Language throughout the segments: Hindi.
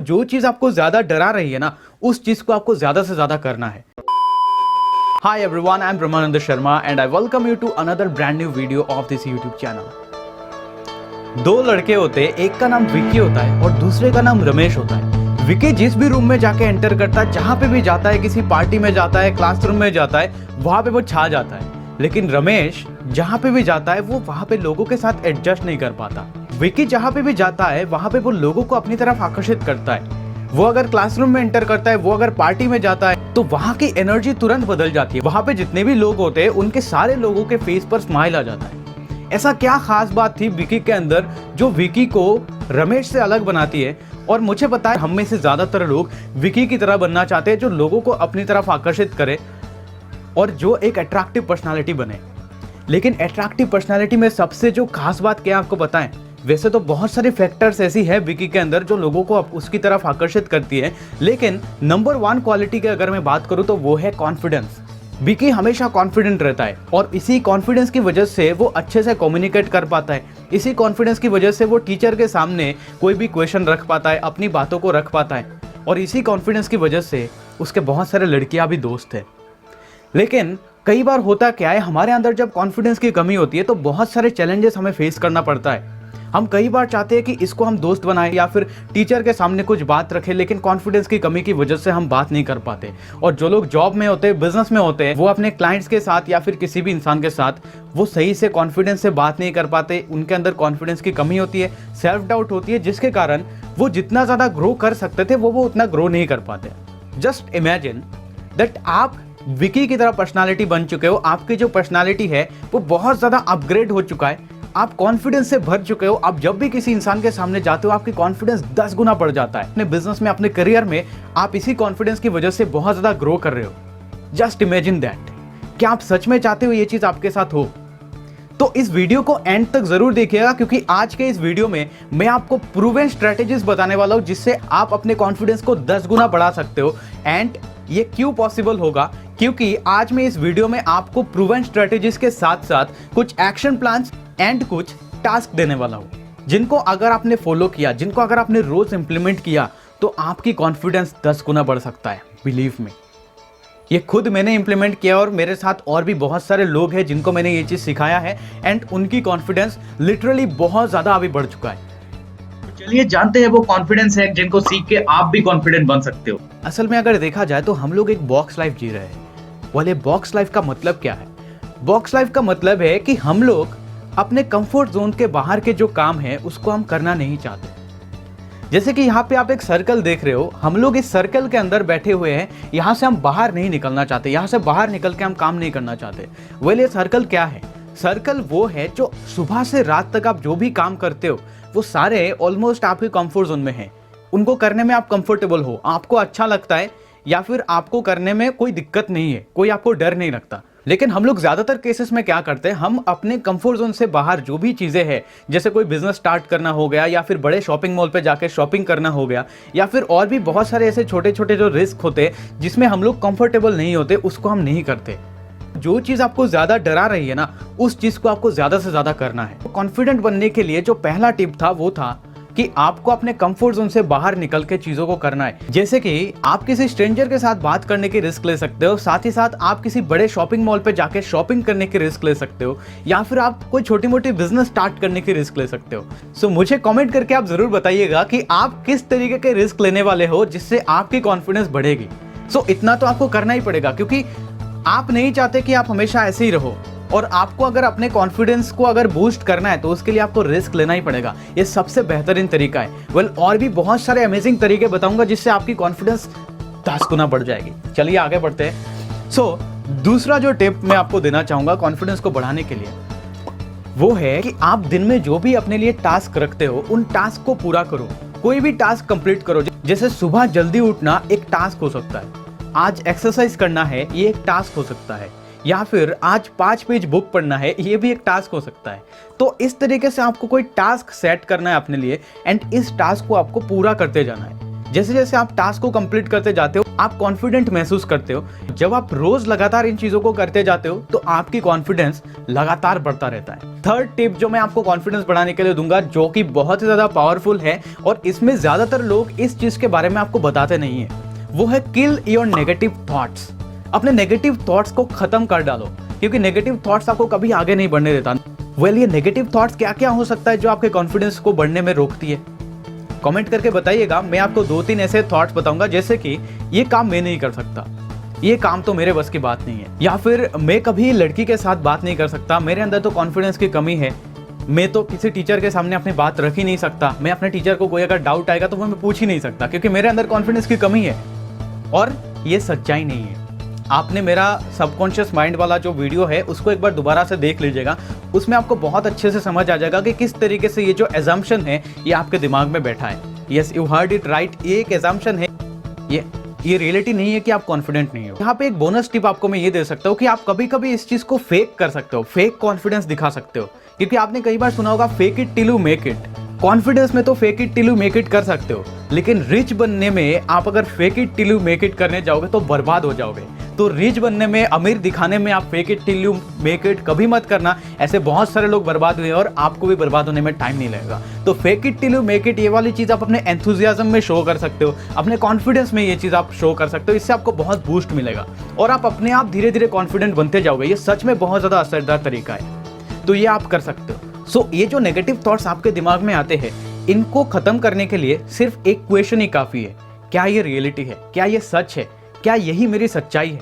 जो चीज आपको ज्यादा डरा रही है ना, उस चीज को आपको ज्यादा से ज्यादा करना है। Hi everyone, I am Brahmananda Sharma and I welcome you to another brand new video of this YouTube channel. दो लड़के होते हैं, एक का नाम विकी होता है और दूसरे का नाम रमेश होता है। विकी जिस भी रूम में जाके एंटर करता है, जहां पे भी जाता है, किसी पार्टी में जाता है, क्लासरूम में जाता है, वहां पे वो छा जाता है। लेकिन रमेश जहां पे भी जाता है वो वहां पे लोगों के साथ एडजस्ट नहीं कर पाता। विकी जहां पे भी जाता है वहां पे वो लोगों को अपनी तरफ आकर्षित करता है। वो अगर क्लासरूम में एंटर करता है, वो अगर पार्टी में जाता है, तो वहां की एनर्जी तुरंत बदल जाती है। वहां पे जितने भी लोग होते हैं उनके सारे लोगों के फेस पर स्माइल आ जाता है। ऐसा क्या खास बात थी विकी के अंदर जो विकी को रमेश से अलग बनाती है? और मुझे पता है हम में से ज्यादातर लोग विकी की तरह बनना चाहते हैं, जो लोगों को अपनी तरफ आकर्षित करे और जो एक अट्रैक्टिव पर्सनालिटी बने। लेकिन अट्रैक्टिव पर्सनालिटी में सबसे जो खास बात क्या आपको पता है? वैसे तो बहुत सारे फैक्टर्स ऐसी है विकी के अंदर जो लोगों को उसकी तरफ आकर्षित करती है, लेकिन नंबर 1 क्वालिटी की अगर मैं बात करूं तो वो है कॉन्फिडेंस। विकी हमेशा कॉन्फिडेंट रहता है और इसी कॉन्फिडेंस की वजह से वो अच्छे से कम्युनिकेट कर पाता है। इसी कॉन्फिडेंस की वजह से वो टीचर के सामने कोई भी क्वेश्चन रख पाता है, अपनी बातों को रख पाता है। और इसी कॉन्फिडेंस की वजह से उसके बहुत सारे लड़कियां भी दोस्त है। लेकिन कई बार होता क्या है, हमारे अंदर जब कॉन्फिडेंस की कमी होती है तो बहुत सारे चैलेंजेस हमें फेस करना पड़ता है। हम कई बार चाहते हैं कि इसको हम दोस्त बनाएं या फिर टीचर के सामने कुछ बात रखें, लेकिन कॉन्फिडेंस की कमी की वजह से हम बात नहीं कर पाते। और जो लोग जॉब में होते हैं, बिजनेस में होते हैं, वो अपने क्लाइंट्स के साथ या फिर किसी भी इंसान के साथ वो सही से कॉन्फिडेंस से बात नहीं कर पाते। उनके अंदर कॉन्फिडेंस की कमी होती है, सेल्फ डाउट होती है, जिसके कारण वो जितना ज़्यादा ग्रो कर सकते थे वो उतना ग्रो नहीं कर पाते। जस्ट इमेजिन दैट आप विकी की तरह पर्सनालिटी बन चुके हो। आपकी जो पर्सनालिटी है वो बहुत ज़्यादा अपग्रेड हो चुका है। आप कॉन्फिडेंस से भर चुके हो। आप जब भी किसी इंसान के सामने जाते हो आपकी कॉन्फिडेंस 10 गुना बढ़ जाता है। अपने बिजनेस में, अपने करियर में आप इसी कॉन्फिडेंस की वजह से बहुत ज़्यादा ग्रो कर रहे हो। Just imagine that. क्या आप सच में चाहते हो ये चीज़ आपके साथ हो? तो इस वीडियो को एंड तक जरूर देखिएगा, क्योंकि आज के इस वीडियो में मैं आपको प्रूवन स्ट्रेटेजीज बताने वाला हूं जिससे आप अपने कॉन्फिडेंस को 10 गुना बढ़ा सकते हो। एंड ये क्यों पॉसिबल होगा? क्योंकि आज मैं इस वीडियो में आपको प्रूवन स्ट्रेटेजीज के साथ साथ कुछ एक्शन प्लान्स एंड कुछ टास्क देने वाला हूं, जिनको अगर आपने फॉलो किया, जिनको अगर आपने रोज इंप्लीमेंट किया, तो आपकी कॉन्फिडेंस 10 गुना बढ़ सकता है। बिलीव मी, ये खुद मैंने इंप्लीमेंट किया और मेरे साथ और भी बहुत सारे लोग हैं जिनको मैंने ये चीज सिखाया है एंड उनकी कॉन्फिडेंस लिटरली बहुत ज्यादा अभी बढ़ चुका है। चलिए जानते हैं वो कॉन्फिडेंस है जिनको सीख के आप भी कॉन्फिडेंट बन सकते हो। असल में अगर देखा जाए तो हम लोग एक बॉक्स लाइफ जी रहे हैं। बोले बॉक्स लाइफ का मतलब क्या है? बॉक्स लाइफ का मतलब है कि हम लोग अपने कंफर्ट जोन के बाहर के जो काम है उसको हम करना नहीं चाहते। जैसे कि यहाँ पे आप एक सर्कल देख रहे हो, हम लोग इस सर्कल के अंदर बैठे हुए हैं, यहाँ से हम बाहर नहीं निकलना चाहते, यहाँ से बाहर निकल के हम काम नहीं करना चाहते। वेल, ये सर्कल क्या है? सर्कल वो है जो सुबह से रात तक आप जो भी काम करते हो वो सारे ऑलमोस्ट आपके कंफर्ट जोन में है। उनको करने में आप कंफर्टेबल हो, आपको अच्छा लगता है, या फिर आपको करने में कोई दिक्कत नहीं है, कोई आपको डर नहीं लगता। लेकिन हम लोग ज्यादातर केसेस में क्या करते हैं, हम अपने कंफर्ट जोन से बाहर जो भी चीजें हैं, जैसे कोई बिजनेस स्टार्ट करना हो गया, या फिर बड़े शॉपिंग मॉल पे जाके शॉपिंग करना हो गया, या फिर और भी बहुत सारे ऐसे छोटे छोटे जो रिस्क होते हैं जिसमें हम लोग कंफर्टेबल नहीं होते, उसको हम नहीं करते। जो चीज आपको ज्यादा डरा रही है ना, उस चीज को आपको ज्यादा से ज्यादा करना है। कॉन्फिडेंट बनने के लिए जो पहला टिप था वो था कि आपको अपने कंफर्ट जोन से बाहर निकल के चीजों को करना है। जैसे कि आप किसी स्ट्रेंजर के साथ बात करने की रिस्क ले सकते हो, साथ ही साथ आप किसी बड़े शॉपिंग मॉल पे जाके शॉपिंग करने की रिस्क ले सकते हो, या फिर आप कोई छोटी मोटी बिजनेस स्टार्ट करने की रिस्क ले सकते हो। सो मुझे कमेंट करके आप जरूर बताइएगा कि आप किस तरीके के रिस्क लेने वाले हो जिससे आपकी कॉन्फिडेंस बढ़ेगी। सो इतना तो आपको करना ही पड़ेगा, क्योंकि आप नहीं चाहते कि आप हमेशा ऐसे ही रहो। और आपको अगर अपने कॉन्फिडेंस को अगर बूस्ट करना है तो उसके लिए आपको रिस्क लेना ही पड़ेगा। ये सबसे बेहतरीन तरीका है। वेल, और भी बहुत सारे अमेजिंग तरीके बताऊंगा जिससे आपकी कॉन्फिडेंस 10 गुना बढ़ जाएगी। चलिए आगे बढ़ते हैं। सो दूसरा जो टिप मैं आपको देना चाहूंगा कॉन्फिडेंस को बढ़ाने के लिए, वो है कि आप दिन में जो भी अपने लिए टास्क रखते हो उन टास्क को पूरा करो। कोई भी टास्क कंप्लीट करो। जैसे सुबह जल्दी उठना एक टास्क हो सकता है, आज एक्सरसाइज करना है ये एक टास्क हो सकता है, या फिर आज 5 पेज बुक पढ़ना है ये भी एक टास्क हो सकता है। तो इस तरीके से आपको कोई टास्क सेट करना है अपने लिए एंड इस टास्क को आपको पूरा करते जाना है। जैसे जैसे आप टास्क को कंप्लीट करते जाते हो आप कॉन्फिडेंट महसूस करते हो। जब आप रोज लगातार इन चीजों को करते जाते हो तो आपकी कॉन्फिडेंस लगातार बढ़ता रहता है। थर्ड टिप जो मैं आपको कॉन्फिडेंस बढ़ाने के लिए दूंगा, जो कि बहुत ही ज्यादा पावरफुल है और इसमें ज्यादातर लोग इस चीज के बारे में आपको बताते नहीं है, वो है किल योर नेगेटिव थॉट्स। अपने नेगेटिव थॉट्स को खत्म कर डालो, क्योंकि नेगेटिव थॉट्स आपको कभी आगे नहीं बढ़ने देता। ये नेगेटिव थॉट्स क्या क्या हो सकता है जो आपके कॉन्फिडेंस को बढ़ने में रोकती है? कमेंट करके बताइएगा। मैं आपको 2-3 ऐसे थॉट्स बताऊंगा, जैसे कि ये काम मैं नहीं कर सकता, ये काम तो मेरे बस की बात नहीं है, या फिर मैं कभी लड़की के साथ बात नहीं कर सकता, मेरे अंदर तो कॉन्फिडेंस की कमी है, मैं तो किसी टीचर के सामने अपनी बात रख ही नहीं सकता, मैं अपने टीचर को कोई अगर डाउट आएगा तो वो मैं पूछ ही नहीं सकता क्योंकि मेरे अंदर कॉन्फिडेंस की कमी है। और ये सच्चाई नहीं है। आपने मेरा सबकॉन्शियस माइंड वाला जो वीडियो है उसको एक बार दोबारा से देख लीजिएगा, उसमें आपको बहुत अच्छे से समझ आ जाएगा कि किस तरीके से ये जो एजम्पशन है ये आपके दिमाग में बैठा है। Yes, you heard it right, ये एक एजम्पशन है, ये रियलिटी नहीं है कि आप कॉन्फिडेंट नहीं हो। यहाँ पे एक बोनस टिप आपको मैं ये दे सकता हूँ कि आप कभी कभी इस चीज को फेक कर सकते हो, फेक कॉन्फिडेंस दिखा सकते हो, क्योंकि आपने कई बार सुना होगा fake it till you make it. Confidence में तो fake it till you make it कर सकते हो, लेकिन रिच बनने में आप अगर fake it till you make it करने जाओगे तो बर्बाद हो जाओगे। तो रिच बनने में, अमीर दिखाने में आप fake it till you make it कभी मत करना। ऐसे बहुत सारे लोग बर्बाद हुए और आपको भी बर्बाद होने में टाइम नहीं लगेगा। तो fake it till you make it, ये वाली चीज आप अपने एंथुजियाज्म में शो कर सकते हो, अपने कॉन्फिडेंस में ये चीज आप शो कर सकते हो। इससे आपको बहुत बूस्ट मिलेगा और आप अपने आप धीरे धीरे कॉन्फिडेंट बनते जाओगे। ये सच में बहुत ज्यादा असरदार तरीका है, तो ये आप कर सकते हो। सो ये जो नेगेटिव थॉट्स आपके दिमाग में आते हैं, इनको खत्म करने के लिए सिर्फ एक क्वेश्चन ही काफी है, क्या ये रियलिटी है, क्या ये सच है, क्या यही मेरी सच्चाई है,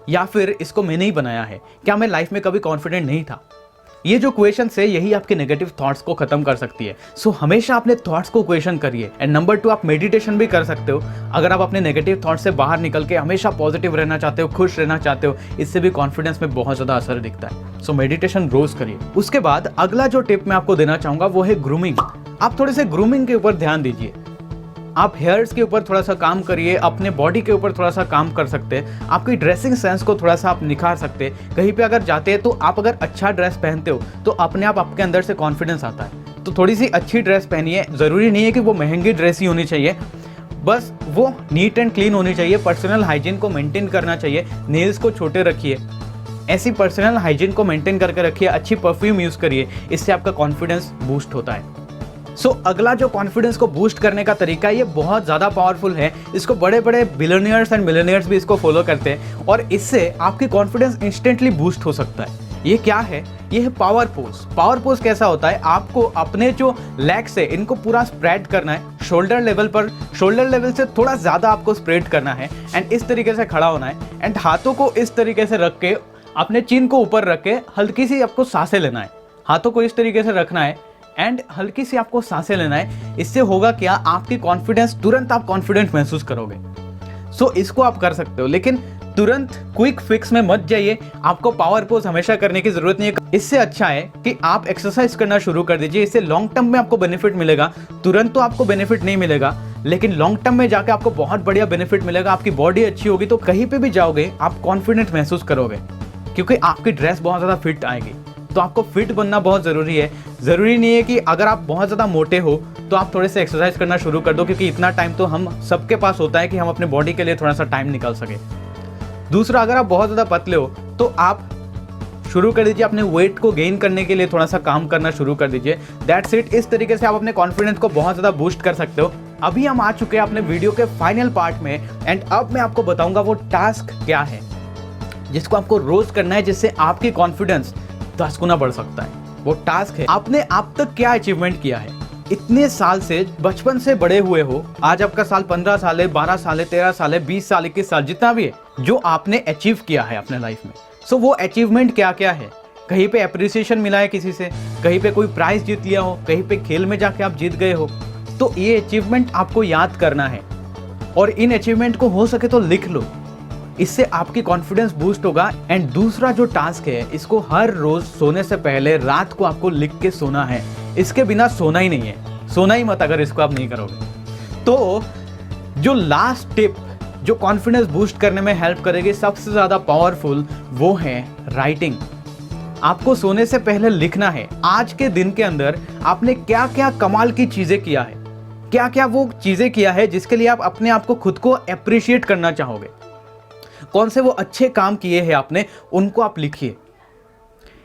या फिर इसको मैंने ही बनाया है, क्या मैं लाइफ में कभी कॉन्फिडेंट नहीं था? ये जो क्वेश्चन है यही आपके नेगेटिव थॉट्स को खत्म कर सकती है। सो हमेशा अपने थॉट्स को क्वेश्चन करिए। एंड नंबर 2, आप मेडिटेशन भी कर सकते हो अगर आप अपने नेगेटिव थॉट्स से बाहर निकल के हमेशा पॉजिटिव रहना चाहते हो, खुश रहना चाहते हो। इससे भी कॉन्फिडेंस में बहुत ज्यादा असर दिखता है। सो मेडिटेशन रोज करिए। उसके बाद अगला जो टिप मैं आपको देना चाहूंगा वो है ग्रूमिंग। आप थोड़े से ग्रूमिंग के ऊपर ध्यान दीजिए। आप हेयर्स के ऊपर थोड़ा सा काम करिए, अपने बॉडी के ऊपर थोड़ा सा काम कर सकते हैं, आपकी ड्रेसिंग सेंस को थोड़ा सा आप निखार सकते हैं। कहीं पे अगर जाते हैं तो आप अगर अच्छा ड्रेस पहनते हो तो अपने आप आपके अंदर से कॉन्फिडेंस आता है। तो थोड़ी सी अच्छी ड्रेस पहनिए, ज़रूरी नहीं है कि वो महंगी ड्रेस ही होनी चाहिए, बस वो नीट एंड क्लीन होनी चाहिए। पर्सनल हाइजीन को मेंटेन करना चाहिए, नेल्स को छोटे रखिए, ऐसी पर्सनल हाइजीन को मेंटेन करके रखिए, अच्छी परफ्यूम यूज़ करिए, इससे आपका कॉन्फिडेंस बूस्ट होता है। सो अगला जो कॉन्फिडेंस को बूस्ट करने का तरीका है ये बहुत ज़्यादा पावरफुल है। इसको बड़े बड़े बिलियनियर्स एंड मिलियनियर्स भी इसको फॉलो करते हैं और इससे आपकी कॉन्फिडेंस इंस्टेंटली बूस्ट हो सकता है। ये क्या है? ये है पावर पोज। पावर पोज कैसा होता है? आपको अपने जो लेग्स है इनको पूरा स्प्रेड करना है, शोल्डर लेवल पर, शोल्डर लेवल से थोड़ा ज़्यादा आपको स्प्रेड करना है एंड इस तरीके से खड़ा होना है एंड हाथों को इस तरीके से रख के अपने चिन को ऊपर रख के हल्की सी आपको सांसें लेना है। हाथों को इस तरीके से रखना है एंड हल्की सी आपको सांसें लेना है। इससे होगा क्या? आपकी कॉन्फिडेंस, तुरंत आप कॉन्फिडेंट महसूस करोगे। सो इसको आप कर सकते हो, लेकिन तुरंत क्विक फिक्स में मत जाइए। आपको पावर पोज हमेशा करने की जरूरत नहीं है। इससे अच्छा है कि आप एक्सरसाइज करना शुरू कर दीजिए। इससे लॉन्ग टर्म में आपको बेनिफिट मिलेगा। तुरंत तो आपको बेनिफिट नहीं मिलेगा, लेकिन लॉन्ग टर्म में जाके आपको बहुत बढ़िया बेनिफिट मिलेगा। आपकी बॉडी अच्छी होगी तो कहीं पे भी जाओगे आप कॉन्फिडेंट महसूस करोगे, क्योंकि आपकी ड्रेस बहुत ज़्यादा फिट आएगी। तो आपको फिट बनना बहुत ज़रूरी है। ज़रूरी नहीं है कि अगर आप बहुत ज़्यादा मोटे हो तो आप थोड़े से एक्सरसाइज करना शुरू कर दो, क्योंकि इतना टाइम तो हम सबके पास होता है कि हम अपने बॉडी के लिए थोड़ा सा टाइम निकाल सके। दूसरा, अगर आप बहुत ज़्यादा पतले हो तो आप शुरू कर दीजिए अपने वेट को गेन करने के लिए थोड़ा सा काम करना शुरू कर दीजिए। That's it. इस तरीके से आप अपने कॉन्फिडेंस को बहुत ज़्यादा बूस्ट कर सकते हो। अभी हम आ चुके हैं अपने वीडियो के फाइनल पार्ट में एंड अब मैं आपको बताऊंगा वो टास्क क्या है जिसको आपको रोज करना है, जिससे आपकी कॉन्फिडेंस 10 गुना बढ़ सकता है। वो टास्क है, आपने अब तक क्या अचीवमेंट किया है इतने साल से, बचपन से बड़े हुए हो, आज आपका साल 15 साल है, 12 साल है, 13 साल है, 20 साल, 21 साल, जितना भी है, जो आपने अचीव किया है अपने लाइफ में। सो वो अचीवमेंट क्या क्या है? कहीं पे अप्रिसिएशन मिला है किसी से, कहीं पे कोई प्राइज जीत लिया हो, कहीं पे खेल में जाके आप जीत गए हो, तो ये अचीवमेंट आपको याद करना है और इन अचीवमेंट को हो सके तो लिख लो। इससे आपकी कॉन्फिडेंस बूस्ट होगा। एंड दूसरा जो टास्क है, इसको हर रोज सोने से पहले रात को आपको लिख के सोना है। इसके बिना सोना ही नहीं है, सोना ही मत अगर इसको आप नहीं करोगे। तो जो लास्ट टिप जो कॉन्फिडेंस बूस्ट करने में हेल्प करेगी, सबसे ज़्यादा पावरफुल, वो है राइटिंग। आपको सोने से पहले लिखना है आज के दिन के अंदर आपने क्या क्या कमाल की चीज़ें किया है, क्या क्या वो चीज़ें किया है जिसके लिए आप अपने आप को खुद को अप्रिशिएट करना चाहोगे। कौन से वो अच्छे काम किए हैं आपने, उनको आप लिखिए।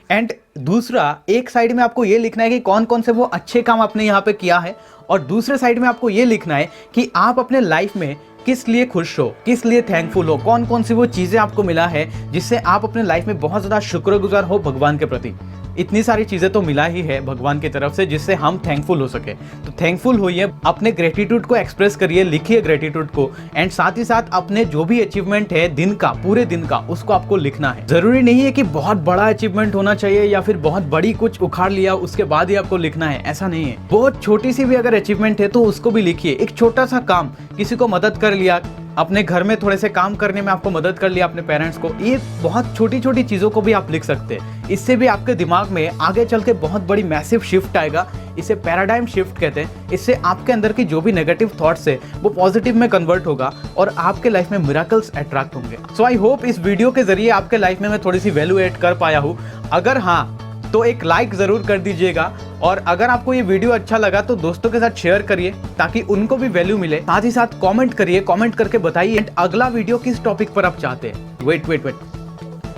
एंड दूसरा, एक साइड में आपको ये लिखना है कि कौन कौन से वो अच्छे काम आपने यहाँ पे किया है, और दूसरे साइड में आपको ये लिखना है कि आप अपने लाइफ में किस लिए खुश हो, किस लिए थैंकफुल हो, कौन कौन सी वो चीज़ें आपको मिला है जिससे आप अपने लाइफ में बहुत ज़्यादा शुक्रगुजार हो भगवान के प्रति। इतनी सारी चीज़ें तो मिला ही है भगवान की तरफ से जिससे हम थैंकफुल हो सके। तो थैंकफुल होइए, अपने ग्रेटिट्यूड को एक्सप्रेस करिए, लिखिए ग्रेटिट्यूड को। एंड साथ ही साथ अपने जो भी अचीवमेंट है दिन का, पूरे दिन का, उसको आपको लिखना है। जरूरी नहीं है कि बहुत बड़ा अचीवमेंट होना चाहिए या फिर बहुत बड़ी कुछ उखाड़ लिया उसके बाद ही आपको लिखना है, ऐसा नहीं है। बहुत छोटी सी भी अगर अचीवमेंट है तो उसको भी लिखिए। एक छोटा सा काम, किसी को मदद कर लिया, अपने घर में थोड़े से काम करने में आपको मदद कर लिया अपने पेरेंट्स को, ये बहुत छोटी छोटी चीज़ों को भी आप लिख सकते हैं। इससे भी आपके दिमाग में आगे चल के बहुत बड़ी मैसिव शिफ्ट आएगा। इसे पैराडाइम शिफ्ट कहते हैं। इससे आपके अंदर की जो भी नेगेटिव थॉट्स है वो पॉजिटिव में कन्वर्ट होगा और आपके लाइफ में मिराकल्स अट्रैक्ट होंगे। सो आई होप इस वीडियो के जरिए आपके लाइफ में मैं थोड़ी सी वैल्यू ऐड कर पाया हूँ। अगर हाँ तो एक लाइक ज़रूर कर दीजिएगा, और अगर आपको ये वीडियो अच्छा लगा तो दोस्तों के साथ शेयर करिए ताकि उनको भी वैल्यू मिले। साथ ही साथ कमेंट करिए, कमेंट करके बताइए अगला वीडियो किस टॉपिक पर आप चाहते हैं। वेट,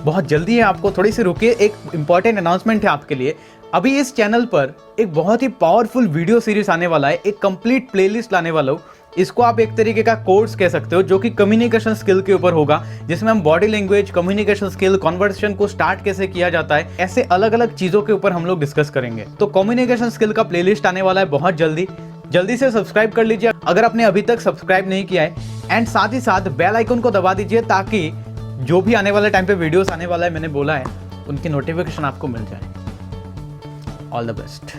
बहुत जल्दी है, आपको थोड़ी सी रुकिए। एक इंपॉर्टेंट अनाउंसमेंट है आपके लिए। अभी इस चैनल पर एक बहुत ही पावरफुल वीडियो सीरीज आने वाला है, एक कंप्लीट प्लेलिस्ट लाने वाला हूँ। इसको आप एक तरीके का कोर्स कह सकते हो, जो कि कम्युनिकेशन स्किल के ऊपर होगा, जिसमें हम body language, communication skill, conversation को स्टार्ट कैसे किया जाता है, ऐसे अलग अलग चीज़ों के ऊपर हम लोग डिस्कस करेंगे। तो कम्युनिकेशन स्किल का प्लेलिस्ट आने वाला है बहुत जल्दी से सब्सक्राइब कर लीजिए अगर आपने अभी तक सब्सक्राइब नहीं किया है। एंड साथ ही साथ बेल आइकन को दबा दीजिए ताकि जो भी आने वाले टाइम पे वीडियोस आने वाला है, मैंने बोला है, उनकी नोटिफिकेशन आपको मिल जाए। All the best.